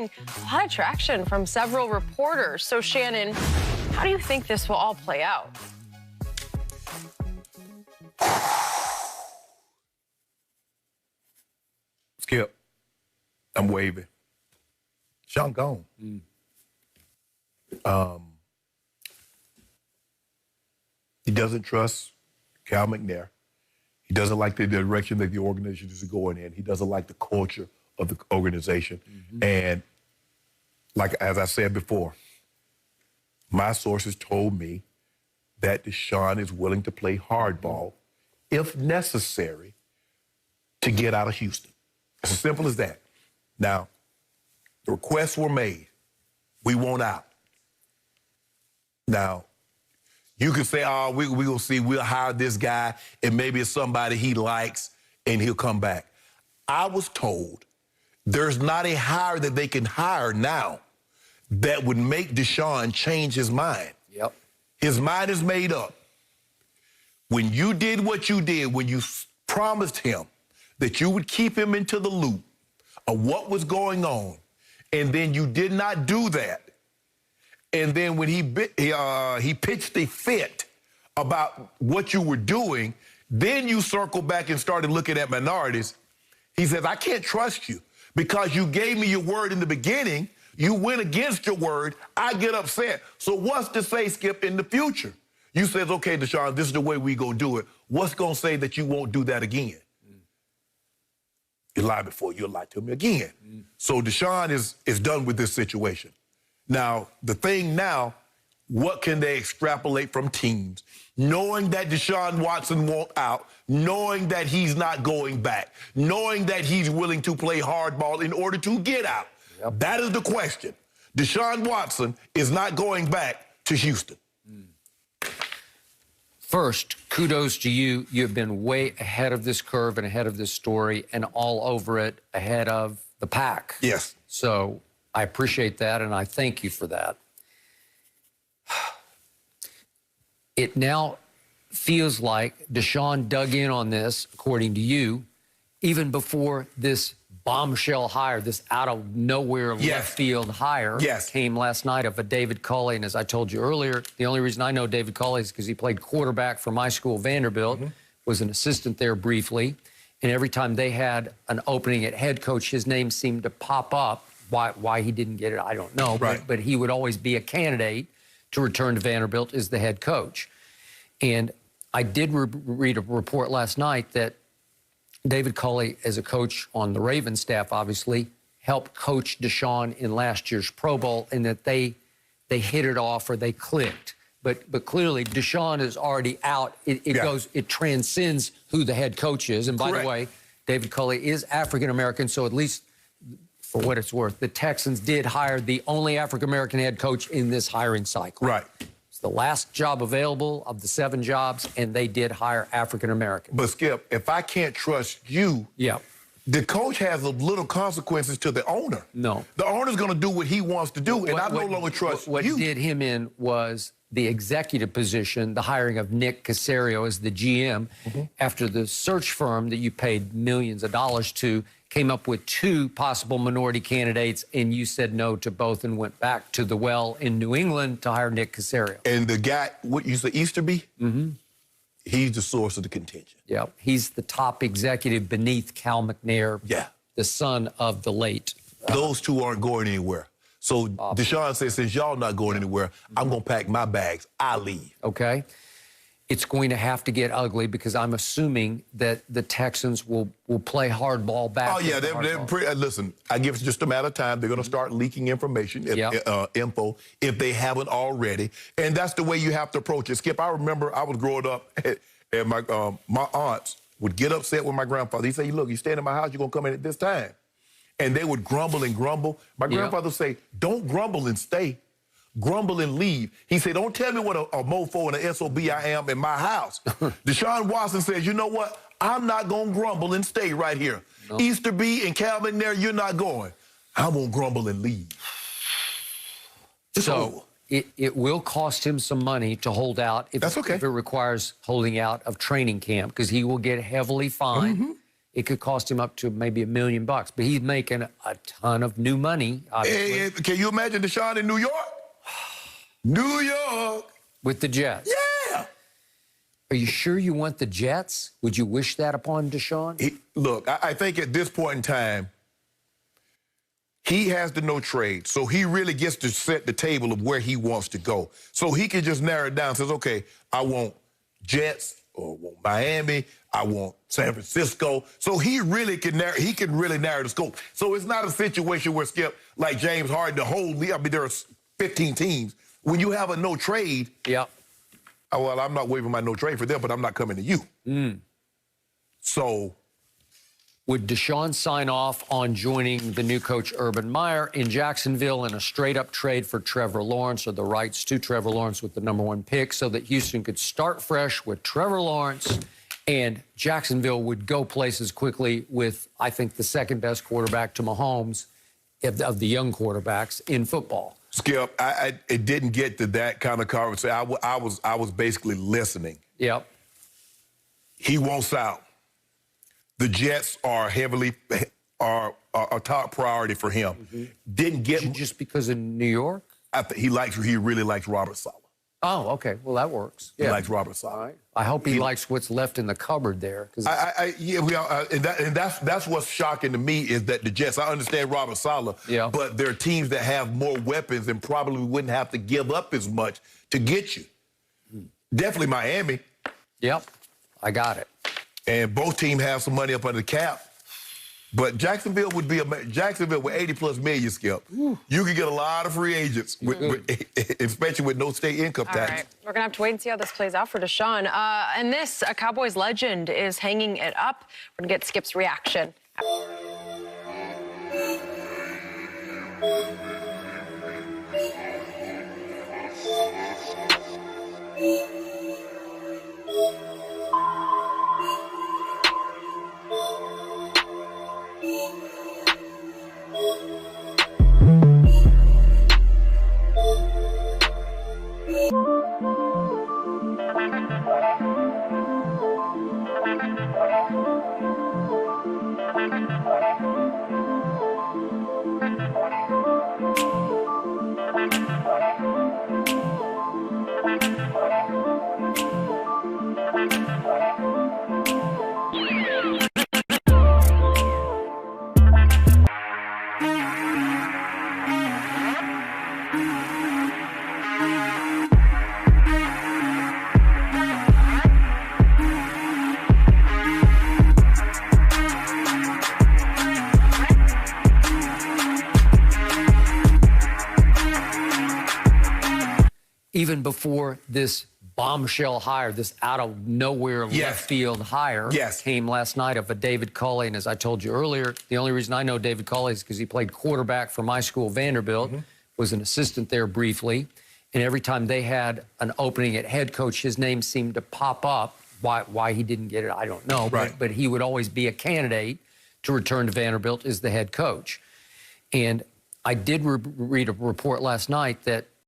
A lot of traction from several reporters. So, Shannon, how do you think this will all play out? Skip, I'm waving. Sean gone. He doesn't trust Cal McNair. He doesn't like the direction that the organization is going in. He doesn't like the culture of the organization. And like, as I said before, my sources told me that Deshaun is willing to play hardball, if necessary, to get out of Houston. It's as simple as that. Now, the requests were made. We want out. Now, you can say, oh, we will see, we'll hire this guy, and maybe it's somebody he likes, and he'll come back. I was told there's not a hire that they can hire now that would make Deshaun change his mind. Yep. His mind is made up. When you did what you did, when you promised him that you would keep him into the loop of what was going on, and then you did not do that, and then when he pitched a fit about what you were doing, then you circled back and started looking at minorities. He says, I can't trust you because you gave me your word in the beginning. You went against your word. I get upset. So what's to say, Skip, in the future? You says, okay, Deshaun, this is the way we gonna do it. What's gonna say that you won't do that again? You lied before, you'll lie to me again. So Deshaun is done with this situation. Now, the thing now, what can they extrapolate from teams? Knowing that Deshaun Watson won't out, knowing that he's not going back, knowing that he's willing to play hardball in order to get out. Yep. That is the question. Deshaun Watson is not going back to Houston. First, kudos to you. You've been way ahead of this curve and ahead of this story and all over it, ahead of the pack. Yes. So I appreciate that, and I thank you for that. It now feels like Deshaun dug in on this, according to you, even before this bombshell hire, this out-of-nowhere left field hire came last night of a David Culley. And as I told you earlier, the only reason I know David Culley is because he played quarterback for my school, Vanderbilt, was an assistant there briefly. And every time they had an opening at head coach, his name seemed to pop up. Why he didn't get it, I don't know. But he would always be a candidate to return to Vanderbilt as the head coach. And I did read a report last night that David Culley, as a coach on the Ravens staff, obviously, helped coach Deshaun in last year's Pro Bowl, and that they hit it off or they clicked. But clearly, Deshaun is already out. It transcends who the head coach is. And by the way, David Culley is African-American, so at least for what it's worth, the Texans did hire the only African-American head coach in this hiring cycle. Right. It's the last job available of the 7 jobs, and they did hire African-American. But, Skip, if I can't trust you, the coach has a little consequences to the owner. No. The owner's going to do what he wants to do, and I no longer trust you. What did him in was the executive position, the hiring of Nick Caserio as the GM, after the search firm that you paid millions of dollars to came up with 2 possible minority candidates, and you said no to both and went back to the well in New England to hire Nick Caserio. And the guy, what you said, Easterby? He's the source of the contention. Yeah, he's the top executive beneath Cal McNair, the son of the late. Those 2 aren't going anywhere. So Deshaun says, since y'all not going anywhere, I'm going to pack my bags. I leave. Okay. It's going to have to get ugly because I'm assuming that the Texans will play hardball back. Oh, yeah. Listen, I give it just a matter of time. They're going to start leaking information, info, if they haven't already. And that's the way you have to approach it. Skip, I remember I was growing up, and my aunts would get upset with my grandfather. He'd say, look, you staying in my house, you're going to come in at this time. And they would grumble and grumble. My grandfather would say, don't grumble and stay. Grumble and leave. He said, don't tell me what a mofo and an SOB I am in my house. Deshaun Watson says, you know what? I'm not going to grumble and stay right here. No. Easterby and Calvin there, you're not going. I'm going to grumble and leave. So it will cost him some money to hold out if it requires holding out of training camp, because he will get heavily fined it could cost him up to maybe $1 million. But he's making a ton of new money, obviously. Can you imagine Deshaun in New York? New York. With the Jets? Yeah. Are you sure you want the Jets? Would you wish that upon Deshaun? Look, I think at this point in time, he has the no trade, so he really gets to set the table of where he wants to go. So he can just narrow it down and says, okay, I want Jets or I want Miami, I want San Francisco. So he really can narrow the scope. So it's not a situation where, Skip, like James Harden, the whole league, I mean, there are 15 teams. When you have a no trade, well, I'm not waiving my no trade for them, but I'm not coming to you. So would Deshaun sign off on joining the new coach Urban Meyer in Jacksonville in a straight-up trade for Trevor Lawrence, or the rights to Trevor Lawrence with the #1 pick, so that Houston could start fresh with Trevor Lawrence and Jacksonville would go places quickly with, I think, the second-best quarterback to Mahomes of the young quarterbacks in football? Skip, it didn't get to that kind of conversation. I was basically listening. Yep. He wants out. The Jets are a top priority for him. Didn't get just because of New York. He really likes Robert Saleh. Oh, okay. Well, that works. He likes Robert Saleh. All right. I hope he likes what's left in the cupboard there. And that's what's shocking to me is that the Jets. I understand Robert Saleh, but there are teams that have more weapons and probably wouldn't have to give up as much to get you. Definitely Miami. Yep, I got it. And both teams have some money up under the cap. But Jacksonville would be Jacksonville with 80+ million, Skip. You could get a lot of free agents, especially with no state income tax. All right. We're going to have to wait and see how this plays out for Deshaun. And this, a Cowboys legend is hanging it up. We're going to get Skip's reaction. Even before this bombshell hire, this out-of-nowhere left-field hire came last night of a David Culley. And as I told you earlier, the only reason I know David Culley is because he played quarterback for my school, Vanderbilt, was an assistant there briefly. And every time they had an opening at head coach, his name seemed to pop up. Why he didn't get it, I don't know. But he would always be a candidate to return to Vanderbilt as the head coach. And I did read a report last night that